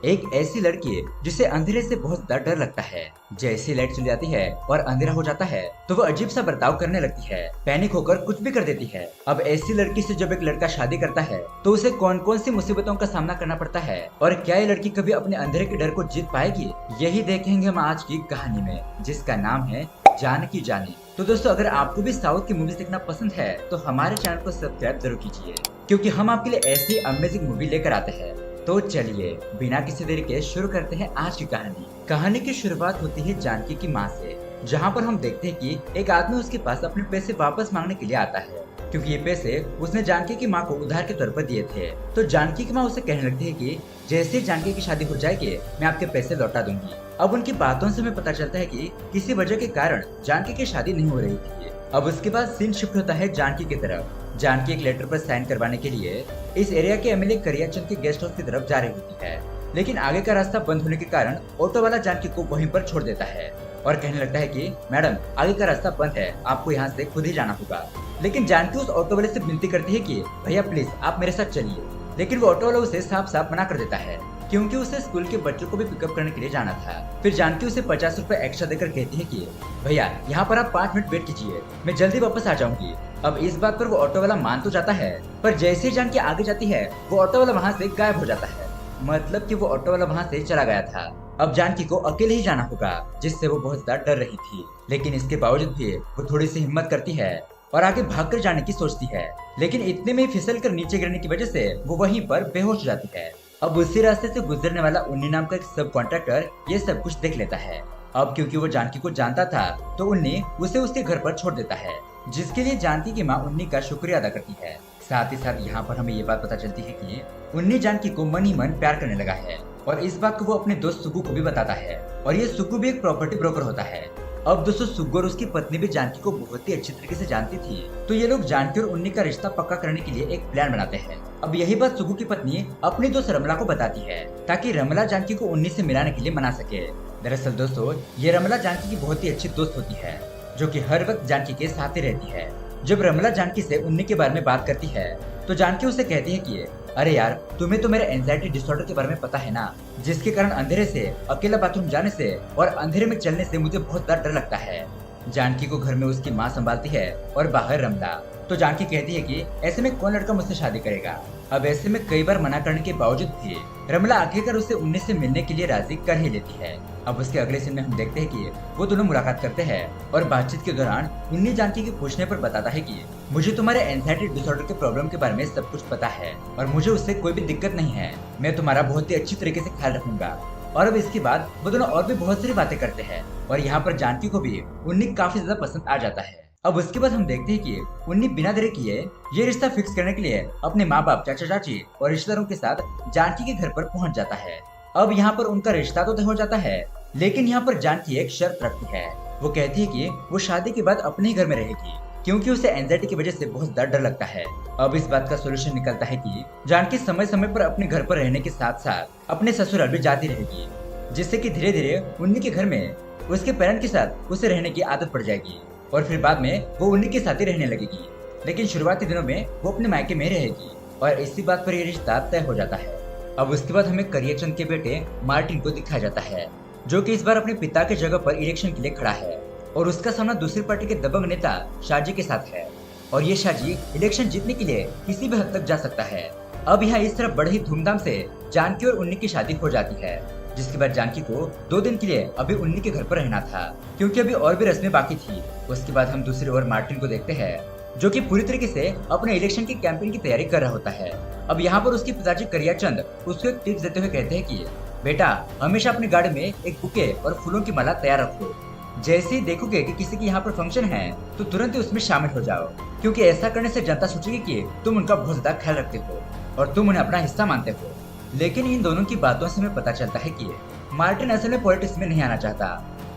एक ऐसी लड़की है जिसे अंधेरे से बहुत डर लगता है। जैसी लाइट चली जाती है और अंधेरा हो जाता है तो वो अजीब सा बर्ताव करने लगती है, पैनिक होकर कुछ भी कर देती है। अब ऐसी लड़की से जब एक लड़का शादी करता है तो उसे कौन कौन सी मुसीबतों का सामना करना पड़ता है और क्या ये लड़की कभी अपने अंधेरे के डर को जीत पाएगी, यही देखेंगे हम आज की कहानी में, जिसका नाम है जानकी जानी। तो दोस्तों, अगर आपको भी साउथ की मूवीज देखना पसंद है तो हमारे चैनल को सब्सक्राइब जरूर कीजिए, क्योंकि हम आपके लिए ऐसी अमेजिंग मूवी लेकर आते हैं। तो चलिए बिना किसी देरी के शुरू करते हैं आज की कहानी। कहानी की शुरुआत होती है जानकी की माँ से, जहाँ पर हम देखते हैं कि एक आदमी उसके पास अपने पैसे वापस मांगने के लिए आता है, क्योंकि ये पैसे उसने जानकी की माँ को उधार के तौर पर दिए थे। तो जानकी की माँ उसे कहने लगती है कि जैसे ही जानकी की शादी हो जाएगी मैं आपके पैसे लौटा दूंगी। अब उनकी बातों से हमें पता चलता है कि किसी वजह के कारण जानकी की शादी नहीं हो रही थी। अब उसके बाद सीन शिफ्ट होता है जानकी की तरफ। जानकी एक लेटर पर साइन करवाने के लिए इस एरिया के एमएलए करियाचंद के गेस्ट हाउस की तरफ जा रही होती है, लेकिन आगे का रास्ता बंद होने के कारण ऑटो वाला जानकी को वहीं पर छोड़ देता है और कहने लगता है कि मैडम, आगे का रास्ता बंद है, आपको यहाँ से खुद ही जाना होगा। लेकिन जानकी उस ऑटो वाले से विनती करती है कि भैया प्लीज आप मेरे साथ चलिए, लेकिन वो ऑटो वाला उसे साफ साफ मना कर देता है, क्योंकि उसे स्कूल के बच्चों को भी पिकअप करने के लिए जाना था। फिर जानकी उसे 50 रुपए एक्स्ट्रा देकर कहती है कि भैया यहाँ पर आप 5 मिनट वेट कीजिए, मैं जल्दी वापस आ जाऊंगी। अब इस बात पर वो ऑटो वाला मान तो जाता है, पर जैसे ही जानकी आगे जाती है वो ऑटो वाला वहाँ से गायब हो जाता है, मतलब कि वो ऑटो वाला वहाँ से चला गया था। अब जानकी को अकेले ही जाना होगा, जिससे वो बहुत ज्यादा डर रही थी, लेकिन इसके बावजूद भी वो थोड़ी सी हिम्मत करती है और आगे भागकर जाने की सोचती है, लेकिन इतने में फिसल कर नीचे गिरने की वजह से वो वहीं पर बेहोश हो जाती है। अब उसी रास्ते से गुजरने वाला उन्नी नाम का एक सब कॉन्ट्रैक्टर ये सब कुछ देख लेता है। अब क्योंकि वो जानकी को जानता था तो उन्नी उसे उसके घर पर छोड़ देता है, जिसके लिए जानकी की माँ उन्नी का शुक्रिया अदा करती है। साथ ही साथ यहाँ पर हमें ये बात पता चलती है कि उन्नी जानकी को मन ही मन प्यार करने लगा है और इस बात को वो अपने दोस्त सुग्गू को भी बताता है, और ये सुग्गू भी एक प्रॉपर्टी ब्रोकर होता है। अब दोस्तों, सुग्गू और उसकी पत्नी भी जानकी को बहुत ही अच्छी तरीके से जानती थी, तो ये लोग जानकी और उन्नी का रिश्ता पक्का करने के लिए एक प्लान बनाते हैं। अब यही बात सुग्गू की पत्नी अपनी दोस्त रमला को बताती है, ताकि रमला जानकी को उन्नी से मिलाने के लिए मना सके। दरअसल दोस्तों, ये रमला जानकी की बहुत ही अच्छी दोस्त होती है, जो कि हर वक्त जानकी के साथ ही रहती है। जब रमला जानकी से उन्नी के बारे में बात करती है तो जानकी उसे कहती है कि अरे यार, तुम्हें तो मेरे एंजाइटी डिसऑर्डर के बारे में पता है ना, जिसके कारण अंधेरे से अकेला बाथरूम जाने से और अंधेरे में चलने से मुझे बहुत ज्यादा डर लगता है। जानकी को घर में उसकी माँ संभालती है और बाहर रमला। तो जानकी कहती है कि ऐसे में कौन लड़का मुझसे शादी करेगा। अब ऐसे में कई बार मना करने के बावजूद भी रमला आखिरकार उसे उन्नी से मिलने के लिए राजी कर ही लेती है। अब उसके अगले सीन में हम देखते हैं कि वो दोनों मुलाकात करते हैं और बातचीत के दौरान उन्नी जानकी के पूछने पर बताता है कि मुझे तुम्हारे एंजाइटी डिसऑर्डर के प्रॉब्लम के बारे में सब कुछ पता है और मुझे उससे कोई भी दिक्कत नहीं है, मैं तुम्हारा बहुत ही अच्छी तरीके से ख्याल रखूंगा। और अब इसके बाद वो दोनों और भी बहुत सारी बातें करते हैं और यहाँ पर जानकी को भी उन्नी काफी ज्यादा पसंद आ जाता है। अब उसके बाद हम देखते हैं कि उन्नी बिना देरी किए ये रिश्ता फिक्स करने के लिए अपने माँ बाप, चाचा चाची और रिश्तेदारों के साथ जानकी के घर पर पहुँच जाता है। अब यहाँ पर उनका रिश्ता तो तय हो जाता है, लेकिन यहाँ पर जानकी एक शर्त रखती है। वो कहती है कि वो शादी के बाद अपने ही घर में रहेगी, क्योंकि उसे एंजाइटी की वजह से बहुत ज्यादा डर लगता है। अब इस बात का सोल्यूशन निकलता है कि जानकी समय समय पर अपने घर पर रहने के साथ साथ अपने ससुराल भी जाती रहेगी, जिससे कि धीरे धीरे उन्नी के घर में उसके पेरेंट के साथ उसे रहने की आदत पड़ जाएगी और फिर बाद में वो उन्नी के साथ ही रहने लगेगी। लेकिन शुरुआती दिनों में वो अपने मायके में रहेगी और इसी बात पर ये रिश्ता तय हो जाता है। अब उसके बाद हमें करियाचंद के बेटे मार्टिन को दिखाया जाता है, जो कि इस बार अपने पिता के जगह पर इलेक्शन के लिए खड़ा है और उसका सामना दूसरी पार्टी के दबंग नेता शाहजी के साथ है, और ये शाहजी इलेक्शन जीतने के लिए किसी भी हद तक जा सकता है। अब यहाँ इस तरफ बड़े ही धूमधाम से जानकी और उन्नी की शादी हो जाती है, जिसके बाद जानकी को 2 दिन के लिए अभी उन्नी के घर पर रहना था, क्योंकि अभी और भी रस्में बाकी थी। उसके बाद हम दूसरी ओर मार्टिन को देखते हैं, जो कि पूरी तरीके से अपने इलेक्शन की कैंपेन की तैयारी कर रहा होता है। अब यहाँ पर उसके पिताजी करियाचंद उसको एक टिप्स देते हुए कहते हैं कि बेटा, हमेशा अपनी गाड़ी में एक बुके और फूलों की माला तैयार रखो, जैसे ही देखोगे कि किसी के यहाँ पर फंक्शन है तो तुरंत ही उसमें शामिल हो जाओ, क्योंकि ऐसा करने से जनता सोचेगी कि तुम उनका बहुत ज्यादा ख्याल रखते हो और तुम उन्हें अपना हिस्सा मानते हो। लेकिन इन दोनों की बातों से हमें पता चलता है कि मार्टिन असल में पॉलिटिक्स में नहीं आना चाहता,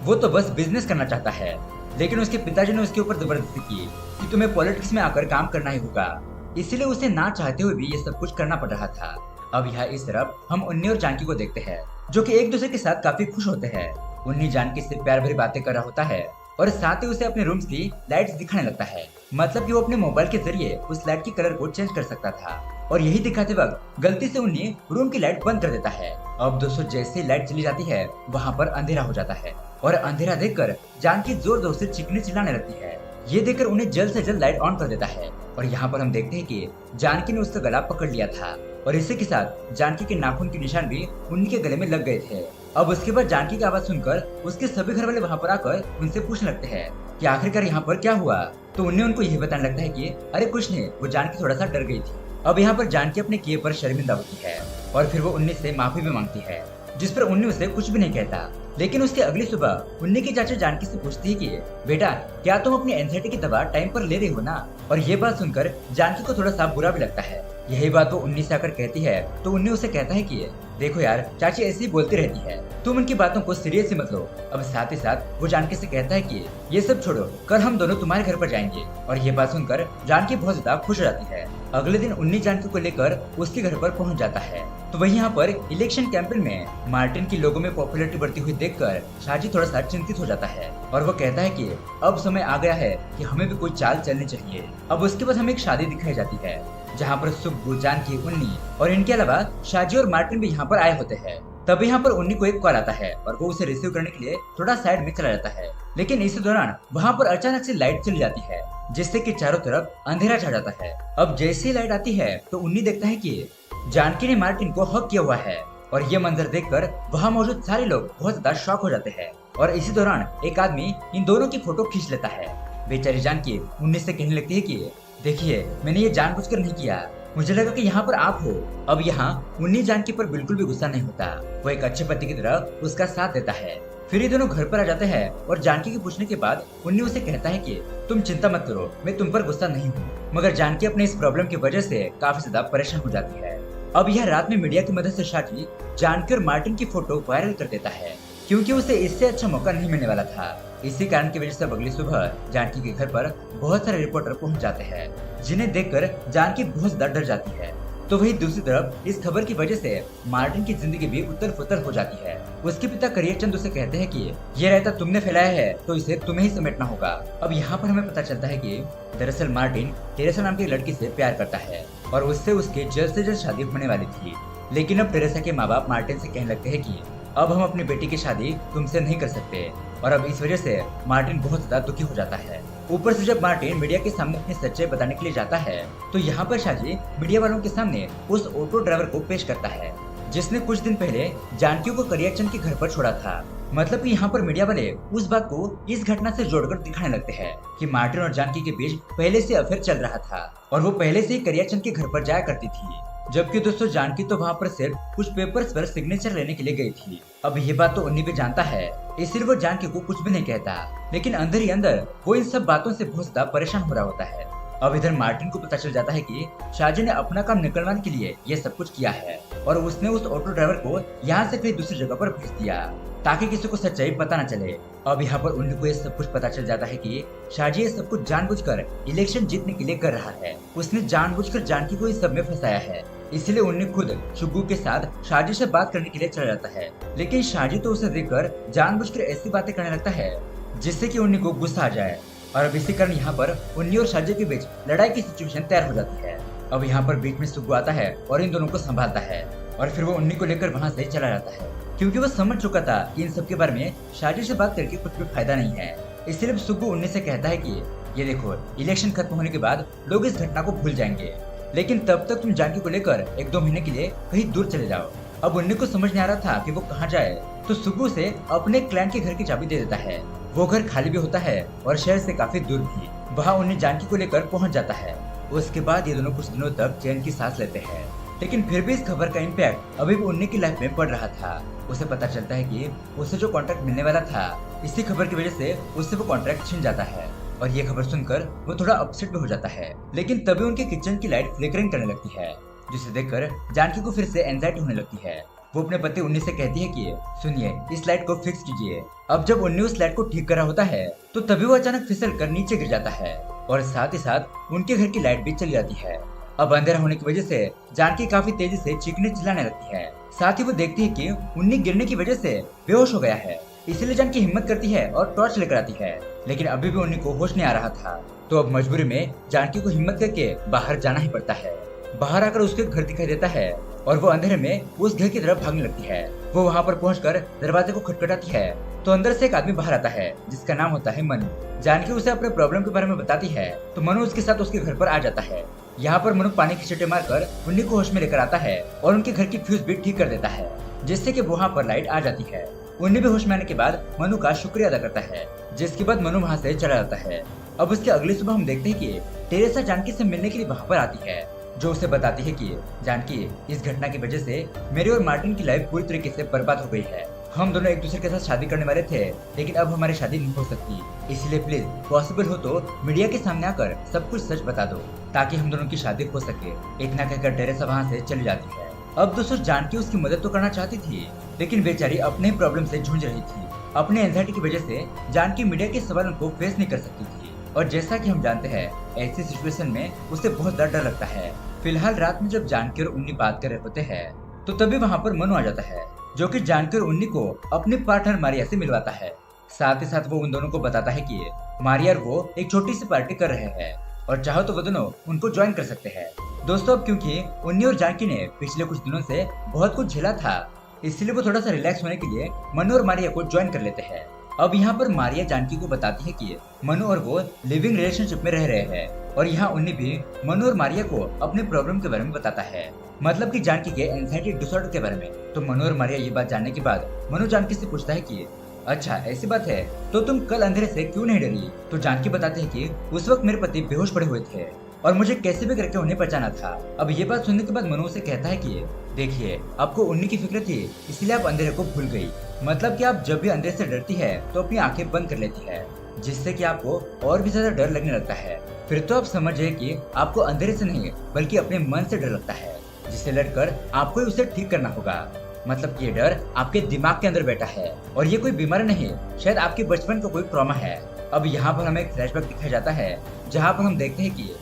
वो तो बस बिजनेस करना चाहता है। लेकिन उसके पिताजी ने उसके ऊपर जबरदस्ती की कि तुम्हें पॉलिटिक्स में आकर काम करना ही होगा, इसीलिए उसे ना चाहते हुए भी ये सब कुछ करना पड़ रहा था। अब यहाँ इस तरफ हम उन्नी और जानकी को देखते हैं, जो कि एक दूसरे के साथ काफी खुश होते हैं। उन्नी जानकी से प्यार भरी बातें कर रहा होता है और साथ ही उसे अपने रूम्स की लाइट्स दिखाने लगता है। मतलब कि वो अपने मोबाइल के जरिए उस लाइट की कलर को चेंज कर सकता था और यही दिखाते वक्त गलती से उन्हें रूम की लाइट बंद कर देता है। अब दोस्तों जैसे ही लाइट चली जाती है वहाँ पर अंधेरा हो जाता है और अंधेरा देखकर जानकी जोर जोर से चीखने चिल्लाने लगती है। ये देखकर उन्हें जल्द से जल्द लाइट ऑन कर देता है और यहाँ पर हम देखते हैं कि जानकी ने उसका गला पकड़ लिया था और इसी के साथ जानकी के नाखून के निशान भी उनके गले में लग गए थे। अब उसके बाद जानकी की आवाज सुनकर उसके सभी घर वाले वहाँ पर आकर उनसे पूछने लगते हैं कि आखिरकार यहाँ पर क्या हुआ। तो उन्हें उनको यही बताने लगता है कि अरे कुछ नहीं, वो जानकी थोड़ा सा डर गई थी। अब यहाँ पर जानकी अपने किए पर शर्मिंदा होती है और फिर वो उन्नी से माफी भी मांगती है, जिस पर उन्नी उसे कुछ भी नहीं कहता। लेकिन उसके अगली सुबह उन्नी की चाचा जानकी से पूछती है कि बेटा क्या तुम अपनी एंजाइटी की दवा टाइम पर ले रही हो ना। और ये बात सुनकर जानकी को थोड़ा सा बुरा भी लगता है। यही बात वो उन्नी से आकर कहती है तो उन्नी उसे कहता है कि देखो यार, चाची ऐसी ही बोलती रहती है, तुम उनकी बातों को सीरियस ही मत लो। अब साथ ही साथ वो जानकी से कहता है कि ये सब छोड़ो, कल हम दोनों तुम्हारे घर पर जाएंगे। और ये बात सुनकर जानकी बहुत ज्यादा खुश हो जाती है। अगले दिन उन्नी जानकी को लेकर उसके घर पर पहुंच जाता है। तो वही यहाँ पर इलेक्शन कैंपेन में मार्टिन की लोगों में पॉपुलैरिटी बढ़ती हुई देखकर शाजी थोड़ा सा चिंतित हो जाता है और वो कहता है कि अब समय आ गया है कि हमें भी कोई चाल चलनी चाहिए। अब उसके बाद हमें एक शादी दिखाई जाती है जहाँ पर सुब्बू, जानकी, उन्नी और इनके अलावा शाजी और मार्टिन भी यहाँ पर आए होते हैं। तब यहाँ पर उन्नी को एक कॉल आता है और वो उसे रिसीव करने के लिए थोड़ा साइड में चला जाता है। लेकिन इस दौरान वहाँ पर अचानक से लाइट चली जाती है जिससे कि चारों तरफ अंधेरा छा जाता है। अब जैसे ही लाइट आती है तो उन्नी देखता है कि जानकी ने मार्टिन को हक किया हुआ है और ये मंजर देखकर वहाँ मौजूद सारे लोग बहुत ज्यादा शॉक हो जाते हैं। और इसी दौरान एक आदमी इन दोनों की फोटो खींच लेता है। बेचारी जानकी उन्नी से कहने लगती है कि देखिए, मैंने ये जानबूझकर नहीं किया, मुझे लगा कि यहाँ पर आप हो। अब यहाँ उन्नी जानकी पर बिल्कुल भी गुस्सा नहीं होता, वो एक अच्छे पति की तरह उसका साथ देता है। फिर ये दोनों घर पर आ जाते हैं और जानकी के पूछने के बाद उन्नी उसे कहता है कि तुम चिंता मत करो, मैं तुम पर गुस्सा नहीं हूँ। मगर जानकी अपने इस प्रॉब्लम की वजह से काफी ज्यादा परेशान हो जाती है। अब यह रात में मीडिया की मदद से शाजी जानकी और मार्टिन की फोटो वायरल कर देता है क्योंकि उसे इससे अच्छा मौका नहीं मिलने वाला था। इसी कारण की वजह से अगली सुबह जानकी के घर पर बहुत सारे रिपोर्टर पहुंच जाते हैं जिन्हें देखकर जानकी बहुत ज्यादा डर जाती है। तो वही दूसरी तरफ इस खबर की वजह से मार्टिन की जिंदगी भी उथल पुथल हो जाती है। उसके पिता करियर चंद उसे कहते हैं कि ये रायता तुमने फैलाया है तो इसे तुम्हें ही समेटना होगा। अब यहाँ पर हमें पता चलता है कि दरअसल मार्टिन टेरेसा नाम की लड़की से प्यार करता है और उससे उसकी जल्द से जल्द शादी होने वाली थी। लेकिन अब टेरेसा के माँ बाप मार्टिन से कहने लगते हैं कि अब हम अपनी बेटी की शादी तुमसे नहीं कर सकते और अब इस वजह से मार्टिन बहुत ज्यादा दुखी हो जाता है। ऊपर से जब मार्टिन मीडिया के सामने अपनी सच्चाई बताने के लिए जाता है तो यहाँ पर शाजी मीडिया वालों के सामने उस ऑटो ड्राइवर को पेश करता है जिसने कुछ दिन पहले जानकी को करियर चंद के घर पर छोड़ा था। मतलब कि यहाँ पर मीडिया वाले उस बात को इस घटना से जोड़कर दिखाने लगते हैं कि मार्टिन और जानकी के बीच पहले से अफेयर चल रहा था और वो पहले से ही करियर चंद के घर पर जाया करती थी। जबकि दोस्तों जानकी तो वहाँ पर सिर्फ कुछ पेपर्स पर सिग्नेचर लेने के लिए गई थी। अब ये बात तो उन्नी भी जानता है, इसलिए वो जानकी को कुछ भी नहीं कहता। लेकिन अंदर ही अंदर वो इन सब बातों से बहुत ज्यादा परेशान हो रहा होता है। अब इधर मार्टिन को पता चल जाता है कि शाजी ने अपना काम निकलवाने के लिए ये सब कुछ किया है और उसने उस ऑटो ड्राइवर को यहाँ से कहीं दूसरी जगह पर भेज दिया ताकि किसी को सच्चाई पता न चले। अब यहाँ पर उन्हीं को ये सब कुछ पता चल जाता है कि शाजी ये सब कुछ जानबूझकर इलेक्शन जीतने के लिए कर रहा है। उसने जानबूझकर जानकी को इस सब में फंसाया है, इसलिए उन्हीं खुद शुगू के साथ शाजी से बात करने के लिए चला जाता है। लेकिन शाजी तो उसे देखकर जानबूझकर ऐसी बातें करने लगता है जिससे कि उन्हीं को गुस्सा आ जाए और अब इसी कारण यहाँ पर उन्नी और शाजी के बीच लड़ाई की सिचुएशन तैयार हो जाती है। अब यहाँ पर बीच में सुगु आता है और इन दोनों को संभालता है और फिर वो उन्नी को लेकर वहाँ से चला जाता है क्योंकि वो समझ चुका था कि इन सब के बारे में शाजी से बात करके कुछ भी फायदा नहीं है। इसलिए सुगु उन्नी से कहता है कि ये देखो, इलेक्शन खत्म होने के बाद लोग इस घटना को भूल जाएंगे, लेकिन तब तक तुम जानकी को लेकर 1-2 महीने के लिए कहीं दूर चले जाओ। अब उन्नी को समझ नहीं आ रहा था कि वो कहाँ जाए, तो सुगु से अपने क्लाइंट के घर की चाबी दे देता है। वो घर खाली भी होता है और शहर से काफी दूर भी। वहाँ उन्नी जानकी को लेकर पहुँच जाता है। उसके बाद ये दोनों कुछ दिनों तक चैन की सांस लेते हैं, लेकिन फिर भी इस खबर का इम्पैक्ट अभी भी उन्नी की लाइफ में पड़ रहा था। उसे पता चलता है कि उसे जो कॉन्ट्रैक्ट मिलने वाला था, इसी खबर की वजह से उससे वो कॉन्ट्रैक्ट छिन जाता है और ये खबर सुनकर वो थोड़ा अपसेट भी हो जाता है। लेकिन तभी उनके किचन की लाइट फ्लिकरिंग करने लगती है जिसे देखकर जानकी को फिर से एंजाइटी होने लगती है। वो अपने पति उन्नी से कहती है कि सुनिए, इस लाइट को फिक्स कीजिए। अब जब उन्नी उस लाइट को ठीक कर रहा होता है तो तभी वो अचानक फिसल कर नीचे गिर जाता है और साथ ही साथ उनके घर की लाइट भी चली जाती है। अब अंधेरा होने की वजह से जानकी काफी तेजी से चीखने चिल्लाने लगती है। साथ ही वो देखती है कि उन्नी गिरने की वजह से बेहोश हो गया है। इसीलिए जानकी हिम्मत करती है और टॉर्च लेकर आती है, लेकिन अभी भी उन्हीं को होश नहीं आ रहा था। तो अब मजबूरी में जानकी को हिम्मत करके बाहर जाना ही पड़ता है। बाहर आकर उसके घर दिखाई देता है और वो अंधेरे में उस घर की तरफ भागने लगती है। वो वहाँ पर पहुंचकर दरवाजे को खटखटाती है तो अंदर से एक आदमी बाहर आता है जिसका नाम होता है मनु। जानकी उसे अपने प्रॉब्लम के बारे में बताती है तो मनु उसके साथ उसके घर पर आ जाता है। यहाँ पर मनु पानी की छींटे मारकर उन्हीं को होश में लेकर आता है और उनके घर की फ्यूज भी ठीक कर देता है, जिससे कि वहाँ पर लाइट आ जाती है। उन्हें भी होश में आने के बाद मनु का शुक्रिया अदा करता है, जिसके बाद मनु वहाँ से चला जाता है। अब उसके अगली सुबह हम देखते हैं कि टेरेसा जानकी से मिलने के लिए वहाँ पर आती है, जो उसे बताती है कि जानकी, इस घटना की वजह से मेरी और मार्टिन की लाइफ पूरी तरीके से बर्बाद हो गई है। हम दोनों एक दूसरे के साथ शादी करने वाले थे, लेकिन अब हमारी शादी नहीं हो सकती। इसलिए प्लीज पॉसिबल हो तो मीडिया के सामने आकर सब कुछ सच बता दो, ताकि हम दोनों की शादी हो सके। इतना कहकर टेरेसा वहाँ से चली जाती है। अब दोस्तों जानकी उसकी मदद तो करना चाहती थी, लेकिन बेचारी अपने प्रॉब्लम से जूझ रही थी। अपने एंजाइटी की वजह से जानकी मीडिया के सवालों को फेस नहीं कर सकती थी, और जैसा कि हम जानते हैं ऐसी सिचुएशन में उसे बहुत डर लगता है। फिलहाल रात में जब जानकी और उन्नी बात कर रहे होते हैं तो तभी वहाँ पर मनु आ जाता है, जो कि जानकी और उन्नी को अपने पार्टनर मारिया से मिलवाता है। साथ ही साथ वो उन दोनों को बताता है कि मारिया और वो एक छोटी सी पार्टी कर रहे हैं और चाहो तो वो दोनों उनको ज्वाइन कर सकते हैं। दोस्तों अब क्योंकि उन्नी और जानकी ने पिछले कुछ दिनों से बहुत कुछ झेला था, इसलिए वो थोड़ा सा रिलैक्स होने के लिए मनु और मारिया को ज्वाइन कर लेते हैं। अब यहाँ पर मारिया जानकी को बताती है कि मनु और वो लिविंग रिलेशनशिप में रह रहे हैं, और यहाँ उन्नी भी मनु और मारिया को अपने प्रॉब्लम के बारे में बताता है, मतलब कि जानकी के एंजाइटी डिसऑर्डर के बारे में। तो मनु और मारिया ये बात जानने के बाद मनु जानकी से पूछता है कि अच्छा ऐसी बात है तो तुम कल अंधेरे से क्यों नहीं डरी? तो जानकी बताती है कि उस वक्त मेरे पति बेहोश पड़े हुए थे और मुझे कैसे भी करके उन्हें बचाना था। अब ये बात सुनने के बाद मनु से कहता है कि देखिए, आपको उन्नी की फिक्र थी इसलिए आप अंधेरे को भूल गई। मतलब कि आप जब भी अंधेरे से डरती है तो अपनी आंखें बंद कर लेती है, जिससे कि आपको और भी ज्यादा डर लगने लगता है। फिर तो आप समझिए कि आपको अंधेरे से नहीं बल्कि अपने मन से डर लगता है, जिससे लड़कर आपको उसे ठीक करना होगा। मतलब कि ये डर आपके दिमाग के अंदर बैठा है और ये कोई बीमारी नहीं, शायद आपके बचपन का कोई ट्रॉमा है। अब यहाँ पर हमें एक फ्लैशबैक दिखाया जाता है, जहाँ पर हम देखते हैं कि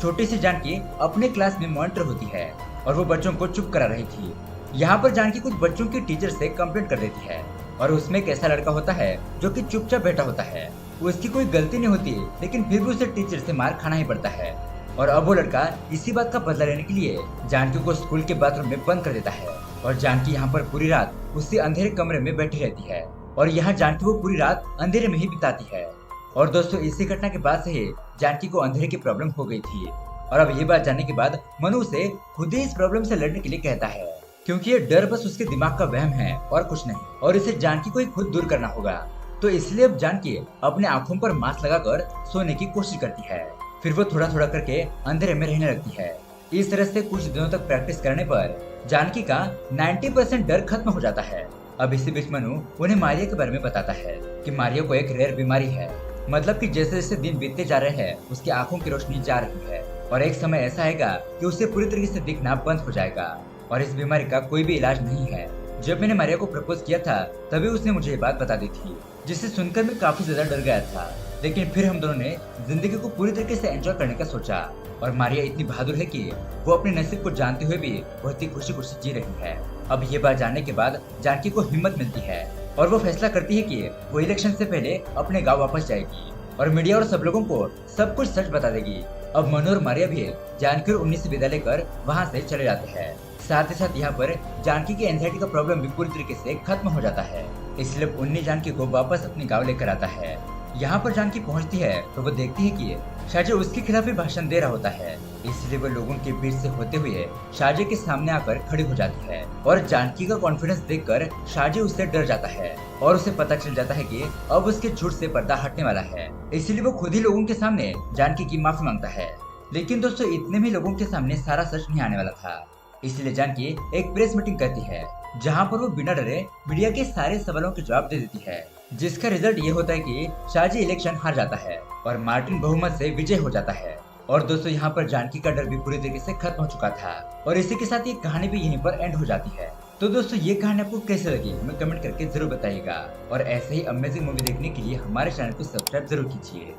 छोटी सी जानकी अपने क्लास में मॉनिटर होती है और वो बच्चों को चुप करा रही थी। यहाँ पर जानकी कुछ बच्चों की टीचर से कंप्लेंट कर देती है और उसमें एक ऐसा लड़का होता है जो कि चुपचाप बैठा होता है। उसकी कोई गलती नहीं होती, लेकिन फिर भी उसे टीचर से मार खाना ही पड़ता है। और अब वो लड़का इसी बात का बदला लेने के लिए जानकी को स्कूल के बाथरूम में बंद कर देता है और जानकी यहाँ पर पूरी रात उसी अंधेरे कमरे में बैठी रहती है और यहाँ जानकी वो पूरी रात अंधेरे में ही बिताती है। और दोस्तों इसी घटना के बाद से ही जानकी को अंधेरे की प्रॉब्लम हो गई थी, और अब ये बात जानने के बाद मनु से खुद ही इस प्रॉब्लम से लड़ने के लिए कहता है, क्योंकि ये डर बस उसके दिमाग का वहम है और कुछ नहीं, और इसे जानकी को ही खुद दूर करना होगा। तो इसलिए अब जानकी अपने आंखों पर मास्क लगाकर सोने की कोशिश करती है। फिर वो थोड़ा थोड़ा करके अंधेरे में रहने लगती है। इस तरह से कुछ दिनों तक प्रैक्टिस करने पर जानकी का 90% डर खत्म हो जाता है। अब इसी बीच मनु उन्हें मारिया के बारे में बताता है कि मारिया को एक रेयर बीमारी है, मतलब कि जैसे जैसे दिन बीतते जा रहे हैं उसकी आंखों की रोशनी जा रही है और एक समय ऐसा आएगा कि उसे पूरी तरीके से दिखना बंद हो जाएगा और इस बीमारी का कोई भी इलाज नहीं है। जब मैंने मारिया को प्रपोज किया था तभी उसने मुझे ये बात बता दी थी, जिसे सुनकर मैं काफी ज्यादा डर गया था। लेकिन फिर हम दोनों ने जिंदगी को पूरी तरीके से एंजॉय करने का सोचा और मारिया इतनी बहादुर है कि वो अपने नसीब को जानते हुए भी बहुत ही खुशी खुशी जी रही है। अब ये बात जानने के बाद जानकी को हिम्मत मिलती है और वो फैसला करती है कि वो इलेक्शन से पहले अपने गाँव वापस जाएगी और मीडिया और सब लोगों को सब कुछ सच बता देगी। अब मनु और मारिया भी जानकी और उन्नी से विदा लेकर वहाँ से चले जाते हैं। साथ ही साथ यहाँ पर जानकी की एंजाइटी का प्रॉब्लम भी पूरी तरीके से खत्म हो जाता है, इसलिए उन्नी जानकी को वापस अपने गाँव लेकर आता है। यहाँ पर जानकी पहुँचती है तो वो देखती है कि शाहजी उसके खिलाफ भी भाषण दे रहा होता है, इसलिए वो लोगों के बीच से होते हुए शाहजी के सामने आकर खड़ी हो जाती है और जानकी का कॉन्फिडेंस देखकर शाहजी उससे डर जाता है और उसे पता चल जाता है कि अब उसके झूठ से पर्दा हटने वाला है, इसलिए वो खुद ही लोगों के सामने जानकी की माफी मांगता है। लेकिन दोस्तों इतने में लोगों के सामने सारा सच नहीं आने वाला था, इसलिए जानकी एक प्रेस मीटिंग करती है जहाँ पर वो बिना डरे मीडिया के सारे सवालों के जवाब दे देती है, जिसका रिजल्ट ये होता है कि शाहजी इलेक्शन हार जाता है और मार्टिन बहुमत से विजय हो जाता है। और दोस्तों यहाँ पर जानकी का डर भी पूरी तरीके से खत्म हो चुका था और इसी के साथ ये कहानी भी यहीं पर एंड हो जाती है। तो दोस्तों ये कहानी आपको कैसे लगी हमें कमेंट करके जरूर बताइएगा और ऐसे ही अमेजिंग मूवी देखने के लिए हमारे चैनल को सब्सक्राइब जरूर कीजिए।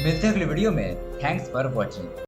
मिलते हैं अगले वीडियो में। Thanks for watching.